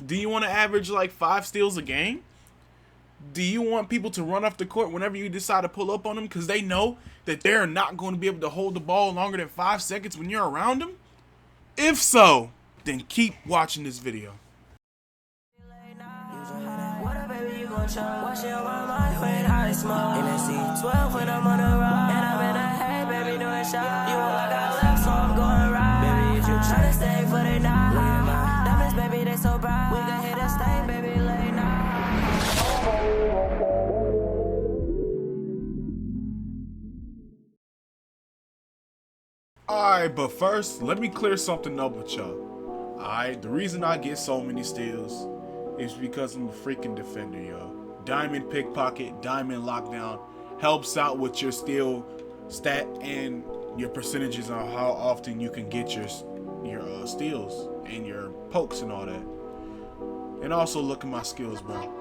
Do you want to average like 5 steals a game? Do you want people to run off the court whenever you decide to pull up on them because they know that they're not going to be able to hold the ball longer than 5 seconds when you're around them? If so, then keep watching this video. Alright, but first, let me clear something up with y'all. Alright, the reason I get so many steals is because I'm a freaking defender, yo. Diamond pickpocket, diamond lockdown helps out with your steal stat and your percentages on how often you can get your steals and your pokes and all that. And also look at my skills, bro.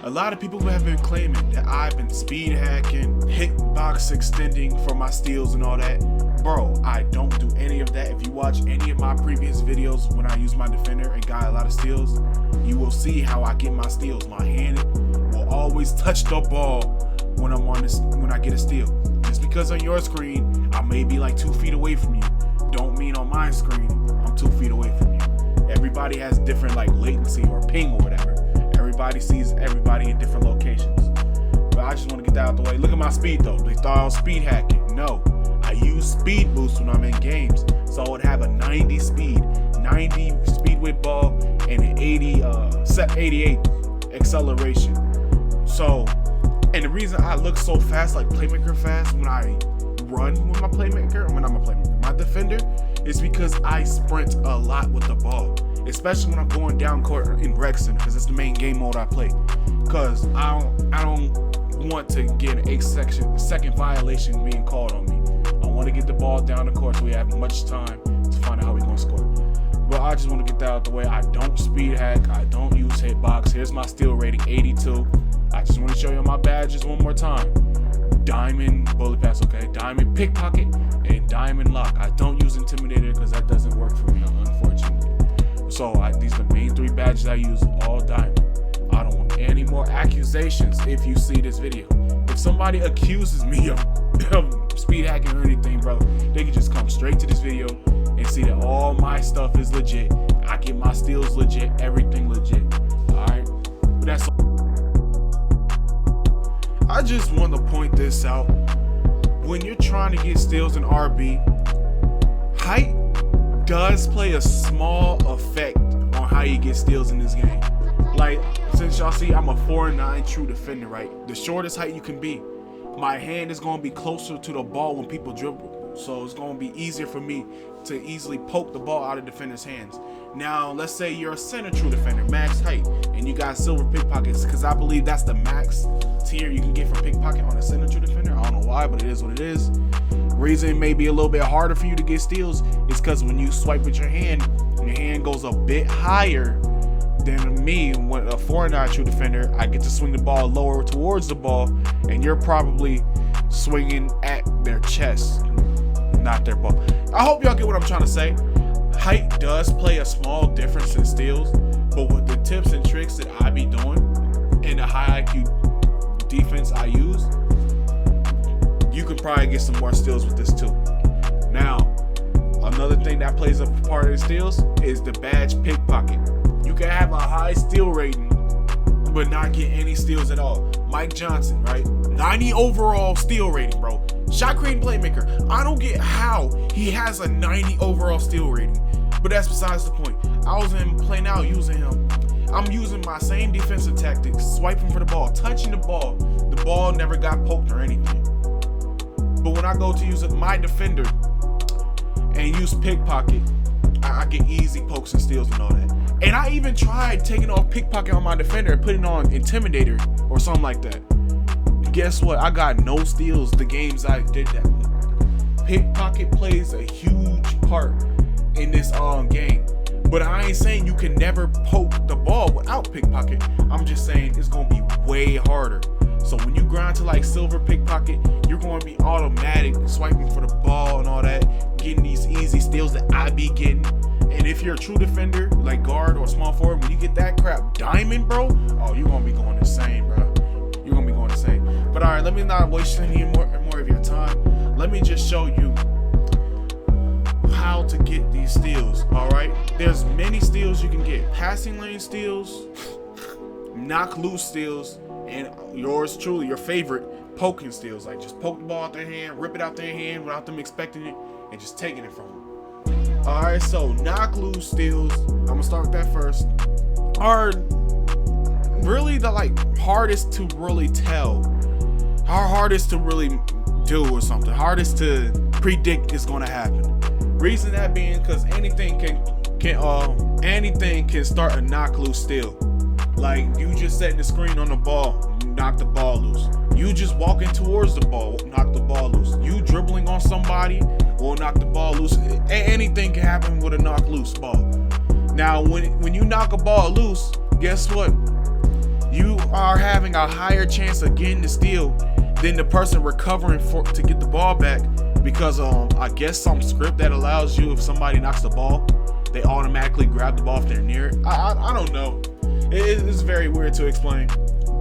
A lot of people have been claiming that I've been speed hacking, hitbox extending for my steals and all that. Bro, I don't do any of that. If you watch any of my previous videos when I use my defender and got a lot of steals, you will see how I get my steals. My hand will always touch the ball when I get a steal. Just because on your screen I may be like 2 feet away from you, don't mean on my screen I'm 2 feet away from you. Everybody has different like latency or ping or whatever. Everybody sees everybody in different locations. But I just want to get that out the way. Look at my speed though. They thought I was speed hacking. No, I use speed boost when I'm in games. So I would have a 90 speed with ball and an 88 acceleration. So, and the reason I look so fast, like playmaker fast, when I run with my playmaker, my defender, is because I sprint a lot with the ball. Especially when I'm going down court in rec center, because it's the main game mode I play. Because I don't want to get a second violation being called on me. I want to get the ball down the court so we have much time to find out how we're going to score. But I just want to get that out the way. I don't speed hack. I don't use hitbox. Here's my steal rating, 82. I just want to show you my badges one more time. Diamond bullet pass, okay? Diamond pickpocket and diamond lock. I don't use intimidator because that doesn't work for me, unfortunately. So these are the main 3 badges I use, all diamond. I don't want any more accusations if you see this video. If somebody accuses me of speed hacking or anything, bro, they can just come straight to this video and see that all my stuff is legit. I get my steals legit, everything legit. Alright? But that's all. I just want to point this out. When you're trying to get steals in RB, height does play a small effect on how you get steals in this game. Like, since y'all see I'm a 4'9" true defender, right? The shortest height you can be, my hand is going to be closer to the ball when people dribble. So it's going to be easier for me to easily poke the ball out of defenders' hands. Now, let's say you're a center true defender, max height, and you got silver pickpockets, because I believe that's the max tier you can get from pickpocket on a center true defender. I don't know why, but it is what it is. Reason it may be a little bit harder for you to get steals is because when you swipe with your hand goes a bit higher than me. When a 4'9" true defender, I get to swing the ball lower towards the ball, and you're probably swinging at their chest, not their ball. I hope y'all get what I'm trying to say. Height does play a small difference in steals, but with the tips and tricks that I be doing and the high IQ defense I use, you can probably get some more steals with this too. Now, another thing that plays a part of the steals is the badge pickpocket. You can have a high steal rating, but not get any steals at all. Mike Johnson, right? 90 overall steal rating, bro. Shot creating playmaker. I don't get how he has a 90 overall steal rating, but that's besides the point. I was in play now using him. I'm using my same defensive tactics, swiping for the ball, touching the ball never got poked or anything. But when I go to use my defender and use pickpocket, I get easy pokes and steals and all that. And I even tried taking off pickpocket on my defender and putting on intimidator or something like that. Guess what? I got no steals the games I did that with. Pickpocket plays a huge part in this game. But I ain't saying you can never poke the ball without pickpocket. I'm just saying it's gonna be way harder. So when you grind to like silver pickpocket, you're going to be automatic swiping for the ball and all that, getting these easy steals that I be getting. And if you're a true defender, like guard or small forward, when you get that crap diamond, bro, oh, you're gonna be going insane, bro. You're gonna be going insane. But all right, let me not waste any more of your time. Let me just show you how to get these steals. All right, there's many steals you can get: passing lane steals, knock loose steals, and yours truly, your favorite, poking steals. Like just poke the ball out their hand, rip it out their hand without them expecting it, and just taking it from them. All right, so knock loose steals, I'm gonna start with that first, are really the hardest to really tell, hardest to really do or something, hardest to predict is gonna happen. Reason that being because anything can start a knock loose steal. Like you just setting the screen on the ball, knock the ball loose. You just walking towards the ball, knock the ball loose. You dribbling on somebody will knock the ball loose. Anything can happen with a knock loose ball. Now, when you knock a ball loose, guess what? You are having a higher chance of getting the steal than the person recovering to get the ball back, because I guess some script that allows you, if somebody knocks the ball, they automatically grab the ball if they're near it. I don't know. It's very weird to explain.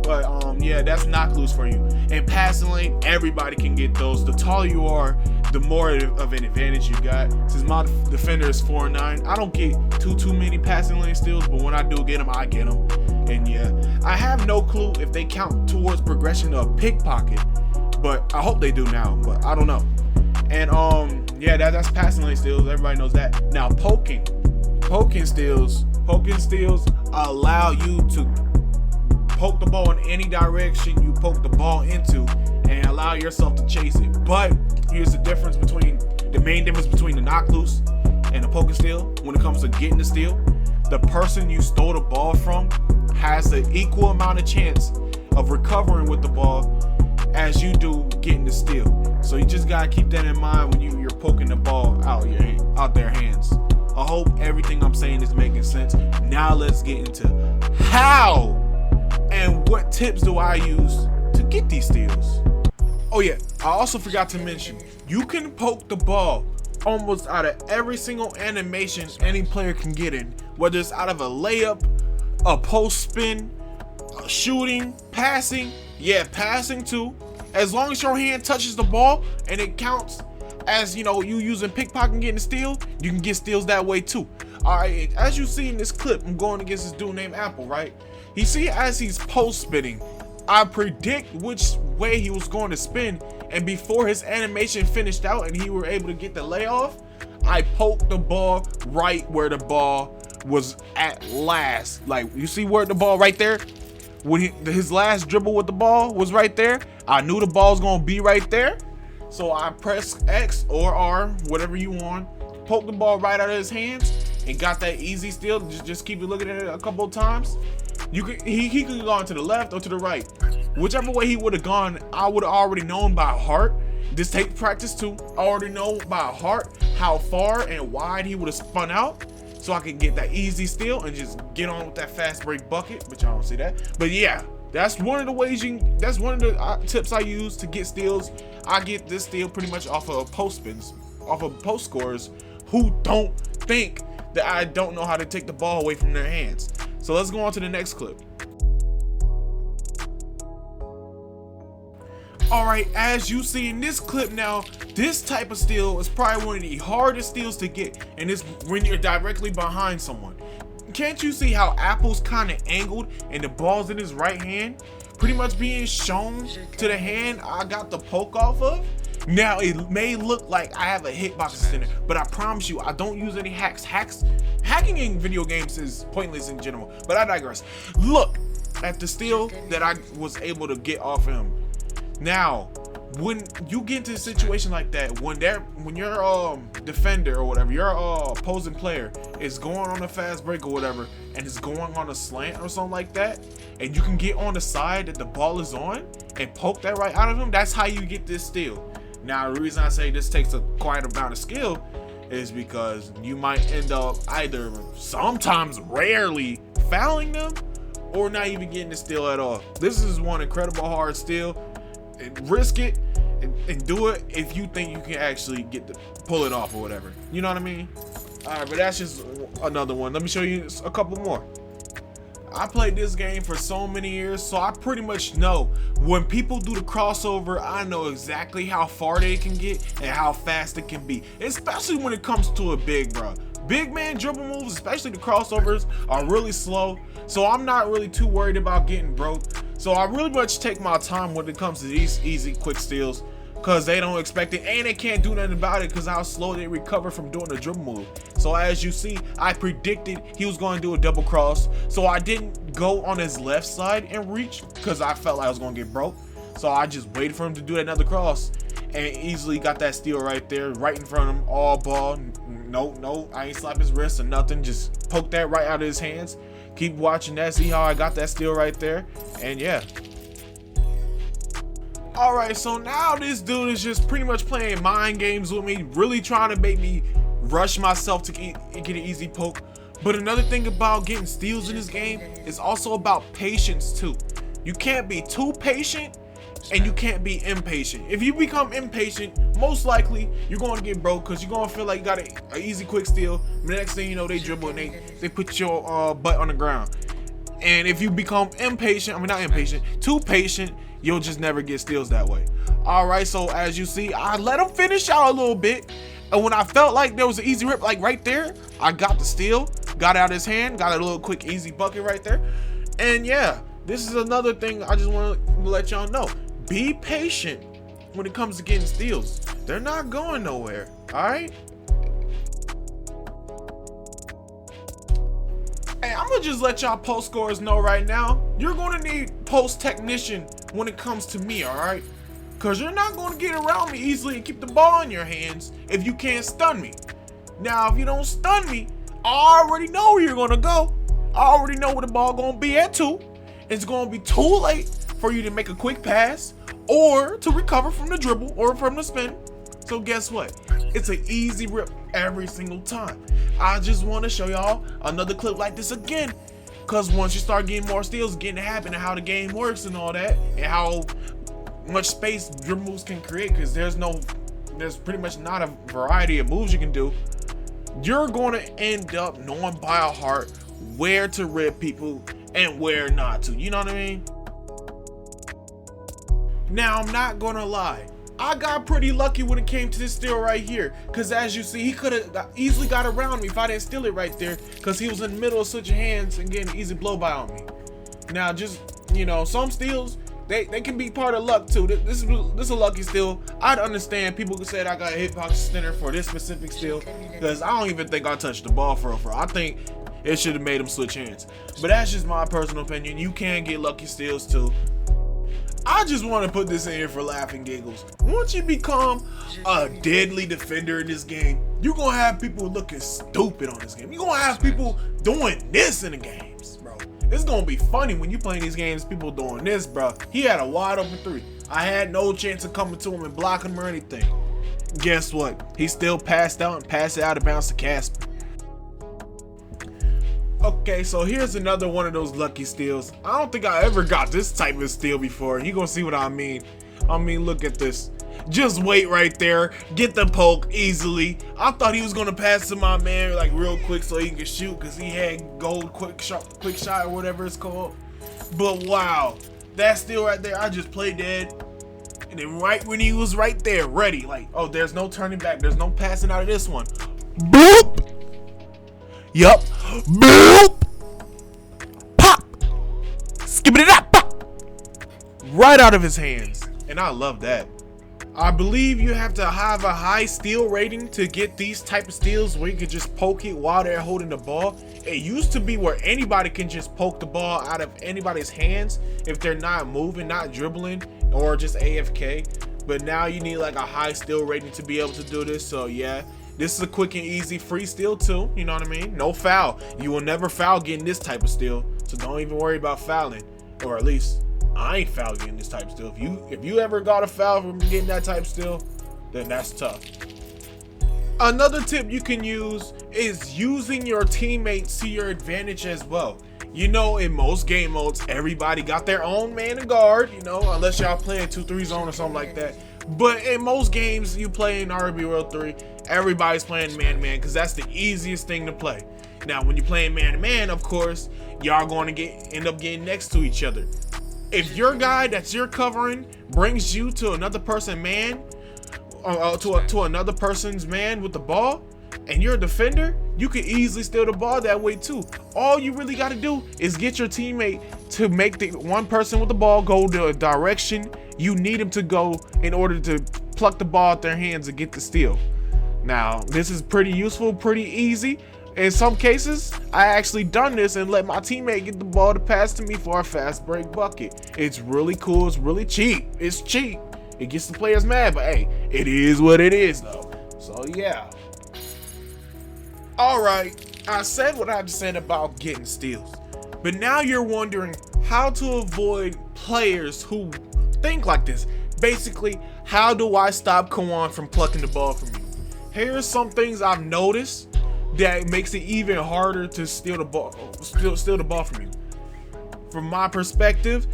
But yeah, that's knock loose for you. And passing lane, everybody can get those. The taller you are, the more of an advantage you got. Since my defender is 4'9", I don't get too many passing lane steals, but when I do get them, I get them. And yeah, I have no clue if they count towards progression of pickpocket, but I hope they do now, but I don't know. And yeah, that's passing lane steals. Everybody knows that. Now poking steals allow you to poke the ball in any direction you poke the ball into and allow yourself to chase it. But here's the main difference between the knock loose and the poking steal. When it comes to getting the steal, the person you stole the ball from has the equal amount of chance of recovering with the ball as you do getting the steal. So you just gotta keep that in mind when you're poking the ball out their hands. I hope everything I'm saying is making sense. Now let's get into how and what tips do I use to get these steals. Oh yeah, I also forgot to mention, you can poke the ball almost out of every single animation any player can get in, whether it's out of a layup, a post spin, shooting, passing. Yeah, passing too. As long as your hand touches the ball and it counts as, you using pickpocket and getting a steal, you can get steals that way too. All right, as you see in this clip, I'm going against this dude named Apple, right? You see, as he's post spinning, I predict which way he was going to spin, and before his animation finished out and he were able to get the layoff, I poked the ball right where the ball was at last. Like, you see where the ball right there? When his last dribble with the ball was right there, I knew the ball was going to be right there. So I pressed X or R, whatever you want, poked the ball right out of his hands, and got that easy steal. Just keep looking at it a couple of times. He could have gone to the left or to the right. Whichever way he would have gone, I would have already known by heart. This take practice too. I already know by heart how far and wide he would have spun out, so I could get that easy steal and just get on with that fast break bucket. But y'all don't see that. But yeah, that's one of the ways that's one of the tips I use to get steals. I get this steal pretty much off of post spins, off of post scorers who don't think that I don't know how to take the ball away from their hands. So let's go on to the next clip. All right, as you see in this clip now, this type of steal is probably one of the hardest steals to get, and it's when you're directly behind someone. Can't you see how Apple's kind of angled and the ball's in his right hand, pretty much being shown to the hand I got the poke off of? Now, it may look like I have a hitbox center, but I promise you, I don't use any hacks. Hacking in video games is pointless in general, but I digress. Look at the steal that I was able to get off him. Now, when you get into a situation like that, when your defender or whatever, your opposing player is going on a fast break or whatever, and is going on a slant or something like that, and you can get on the side that the ball is on and poke that right out of him, that's how you get this steal. Now, the reason I say this takes a quite amount of skill is because you might end up either sometimes rarely fouling them or not even getting the steal at all. This is one incredible hard steal. And risk it and do it if you think you can actually pull it off or whatever. You know what I mean? Alright, but that's just another one. Let me show you a couple more. I played this game for so many years, so I pretty much know when people do the crossover, I know exactly how far they can get and how fast it can be, especially when it comes to a big bro. Big man dribble moves, especially the crossovers, are really slow, so I'm not really too worried about getting broke. So I really much take my time when it comes to these easy quick steals, because they don't expect it and they can't do nothing about it because how slow they recover from doing the dribble move. So as you see, I predicted he was going to do a double cross, so I didn't go on his left side and reach because I felt like I was going to get broke. So I just waited for him to do another cross and easily got that steal right there, right in front of him, all ball. No, I ain't slap his wrist or nothing, just poke that right out of his hands. Keep watching that, see how I got that steal right there, and yeah. Alright, so now this dude is just pretty much playing mind games with me, really trying to make me rush myself to get an easy poke. But another thing about getting steals in this game is also about patience too. You can't be too patient and you can't be impatient. If you become impatient, most likely you're going to get broke because you're going to feel like you got an easy quick steal. The next thing you know, they dribble and they put your butt on the ground. And if you become impatient, too patient, you'll just never get steals that way. Alright, so as you see, I let him finish out a little bit. And when I felt like there was an easy rip, like right there, I got the steal, got out his hand, got a little quick easy bucket right there. And yeah, this is another thing I just want to let y'all know. Be patient when it comes to getting steals. They're not going nowhere, alright? Hey, I'm gonna just let y'all post scorers know right now, you're gonna need post technician when it comes to me, alright? Cause you're not gonna get around me easily and keep the ball in your hands if you can't stun me. Now, if you don't stun me, I already know where you're gonna go. I already know where the ball gonna be at too. It's gonna be too late for you to make a quick pass or to recover from the dribble or from the spin. So guess what? It's an easy rip every single time. I just want to show y'all another clip like this again, because once you start getting more steals, getting the habit of how the game works and all that, and how much space dribble moves can create, because there's pretty much not a variety of moves you can do, you're going to end up knowing by heart where to rip people and where not to. You know what I mean? Now, I'm not going to lie. I got pretty lucky when it came to this steal right here, because as you see, he could have easily got around me if I didn't steal it right there, because he was in the middle of switching hands and getting an easy blow by on me. Now, just, you know, some steals, they can be part of luck too. This is a lucky steal. I'd understand people who said I got a hitbox center for this specific steal, because I don't even think I touched the ball for real. I think it should have made him switch hands. But that's just my personal opinion. You can get lucky steals too. I just want to put this in here for laughing giggles. Once you become a deadly defender in this game, you're going to have people looking stupid on this game. You're going to have people doing this in the games, bro. It's going to be funny when you playing these games, people doing this, bro. He had a wide open three. I had no chance of coming to him and blocking him or anything. Guess what? He still passed out and passed it out of bounds to Casper. Okay, so here's another one of those lucky steals. I don't think I ever got this type of steal before. You gonna see what I mean. Look at this. Just wait right there. Get the poke easily. I thought he was gonna pass to my man like real quick so he could shoot, because he had gold quick shot or whatever it's called. But wow, that steal right there, I just played dead. And then right when he was right there, ready, like, oh, there's no turning back. There's no passing out of this one. Boop! Yup. Boop. Pop. Skipping it up. Pop. Right out of his hands. And I love that. I believe you have to have a high steal rating to get these type of steals where you can just poke it while they're holding the ball. It used to be where anybody can just poke the ball out of anybody's hands if they're not moving, not dribbling, or just AFK. But now you need like a high steal rating to be able to do this. So yeah. This is a quick and easy free steal too, you know what I mean? No foul. You will never foul getting this type of steal, so don't even worry about fouling. Or at least, I ain't foul getting this type of steal. If you ever got a foul from getting that type of steal, then that's tough. Another tip you can use is using your teammates to your advantage as well. You know, in most game modes, everybody got their own man to guard, you know, unless y'all playing 2-3 zone or something like that. But in most games you play in RB World 3, Everybody's playing man-to-man because that's the easiest thing to play. Now, when you're playing man-to-man, of course, y'all going to end up getting next to each other. If your guy that you're covering brings you to another person's man, to another person's man with the ball, and you're a defender, you can easily steal the ball that way too. All you really got to do is get your teammate to make the one person with the ball go the direction you need him to go in order to pluck the ball out their hands and get the steal. Now, this is pretty useful, pretty easy. In some cases, I actually done this and let my teammate get the ball to pass to me for a fast break bucket. It's really cool. It's really cheap. It's cheap. It gets the players mad, but hey, it is what it is though. So yeah. All right, I said what I just said about getting steals, but now you're wondering how to avoid players who think like this. Basically, how do I stop Kawan from plucking the ball from you? Here's some things I've noticed that makes it even harder to steal the ball from you. From my perspective,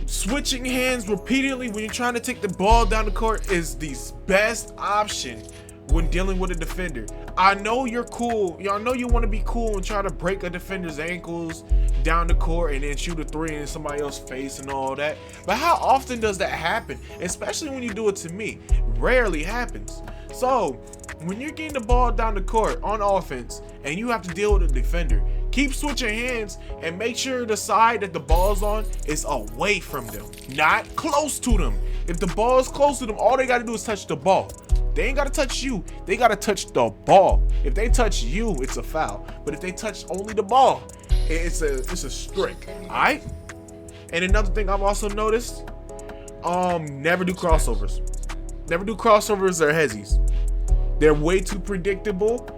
switching hands repeatedly when you're trying to take the ball down the court is the best option when dealing with a defender. I know you're cool. Y'all know you want to be cool and try to break a defender's ankles down the court and then shoot a three in somebody else's face and all that. But how often does that happen? Especially when you do it to me. Rarely happens. So when you're getting the ball down the court on offense and you have to deal with a defender, keep switching hands and make sure the side that the ball's on is away from them, not close to them. If the ball is close to them, all they got to do is touch the ball. They ain't got to touch you. They got to touch the ball. If they touch you, it's a foul. But if they touch only the ball, it's a strike. All right? And another thing I've also noticed, never do crossovers. Never do crossovers or hezzies. They're way too predictable,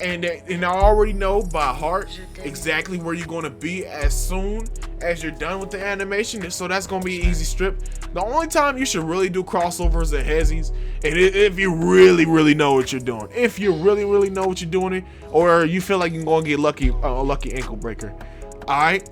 and I already know by heart exactly where you're going to be as soon as you're done with the animation, so that's going to be an easy strip. The only time you should really do crossovers and hezzies, and if you really know what you're doing, if you really know what you're doing, or you feel like you're going to get a lucky ankle breaker. All right.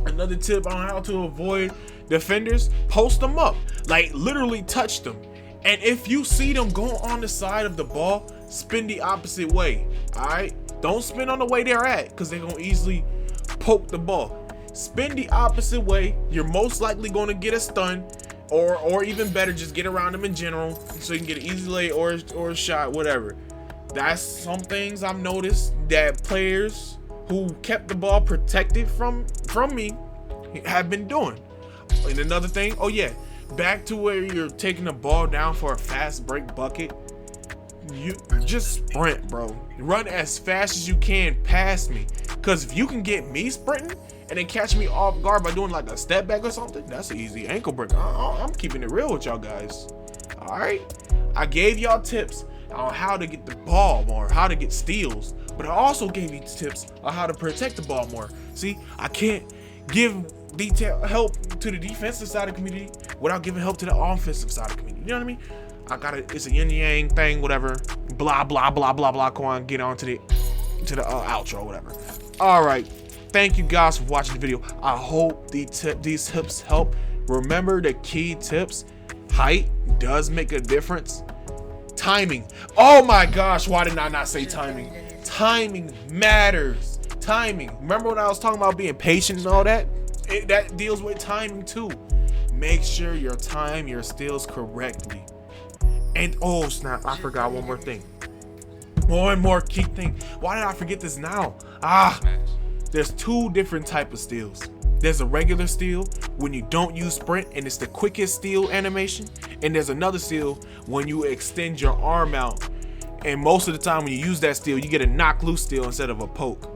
Another tip on how to avoid defenders: post them up, like literally touch them. And if you see them go on the side of the ball, spin the opposite way. All right, don't spin on the way they're at, because they're gonna easily poke the ball. Spin the opposite way. You're most likely going to get a stun, or even better, just get around them in general, so you can get an easy lay or a shot, whatever. That's some things I've noticed that players who kept the ball protected from me have been doing. And another thing, oh yeah, back to where you're taking the ball down for a fast break bucket, you just sprint, bro. Run as fast as you can past me, because if you can get me sprinting and then catch me off guard by doing like a step back or something, that's an easy ankle breaker. I'm keeping it real with y'all guys. All right, I gave y'all tips on how to get the ball more, how to get steals, but I also gave you tips on how to protect the ball more. See, I can't give detail help to the defensive side of the community without giving help to the offensive side of the community. You know what I mean? I got it. It's a yin yang thing, whatever. Blah blah blah blah blah. Go on, get on to the outro, whatever. All right. Thank you guys for watching the video. I hope these tips help. Remember the key tips: height does make a difference. Timing. Oh my gosh, why did I not say timing? Timing matters. Timing. Remember when I was talking about being patient and all that? That deals with timing too. Make sure you time your steals correctly. And oh snap, I forgot one more thing. One more key thing. Why did I forget this now? There's two different types of steals. There's a regular steal when you don't use sprint and it's the quickest steal animation. And there's another steal when you extend your arm out. And most of the time when you use that steal, you get a knock loose steal instead of a poke.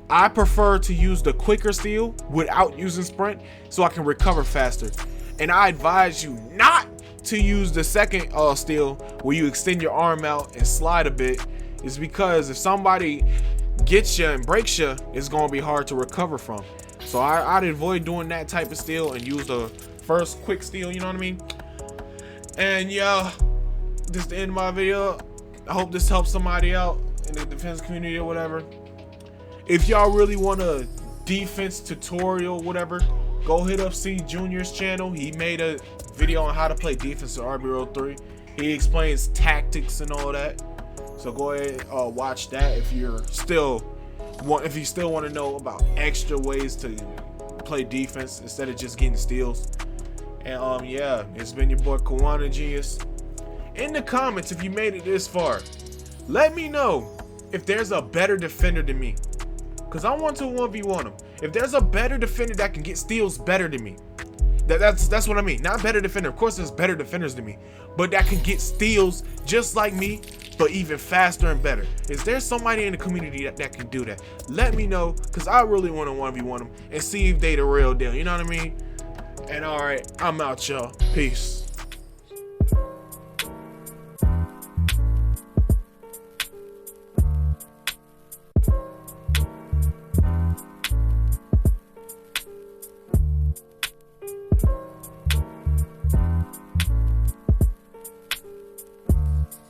I prefer to use the quicker steal without using sprint so I can recover faster. And I advise you not to use the second steal where you extend your arm out and slide a bit, is because if somebody gets you and breaks you, it's going to be hard to recover from. So I'd avoid doing that type of steal and use the first quick steal, you know what I mean? And yeah, this is the end of my video. I hope this helps somebody out in the defense community or whatever. If y'all really want a defense tutorial, whatever, go hit up C Junior's channel. He made a video on how to play defense in RB World 3. He explains tactics and all that. So go ahead, watch that if you still want to know about extra ways to play defense instead of just getting steals. And yeah, it's been your boy KawanAGenius. In the comments, if you made it this far, let me know if there's a better defender than me, cause I want to 1v1 him. If there's a better defender that can get steals better than me, that's what I mean. Not better defender. Of course, there's better defenders than me, but that can get steals just like me, but even faster and better. Is there somebody in the community that can do that? Let me know, cause I really want to 1v1 them and see if they the real deal. You know what I mean? And all right, I'm out, y'all. Peace.